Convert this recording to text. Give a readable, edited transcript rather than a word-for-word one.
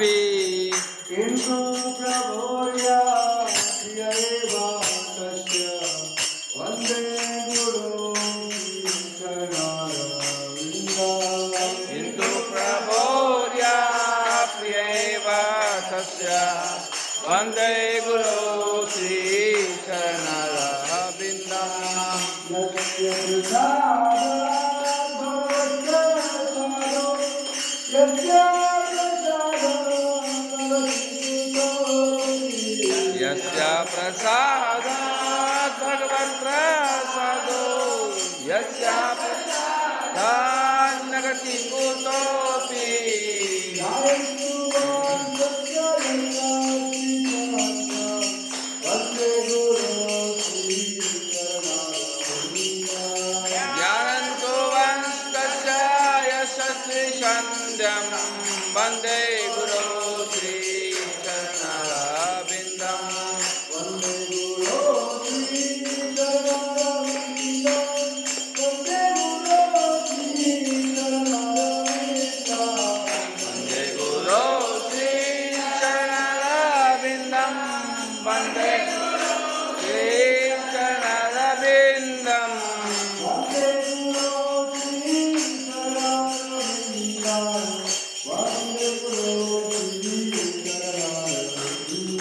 अपि किन्तु प्रभोर्या प्रियैव तस्य वन्दे गुरो चरणारविन्दम् किन्तु प्रभोर्या प्रियैव तस्य वन्दे गुरो श्रीचरणरविन्दम् यस्य प्रसादात् भगवत्प्रसादो यस्य यस्य प्रसादात् भगवत्प्रसादो यस्य प्रसादात् नगति कुतोऽपि ज्ञानन्तो वंस्तस्य यशस्वी सन्ध्यं वन्दे गुरो श्रीचरणरविन्दम् वन्दे गुरो श्रीचरणरविन्दं वन्दे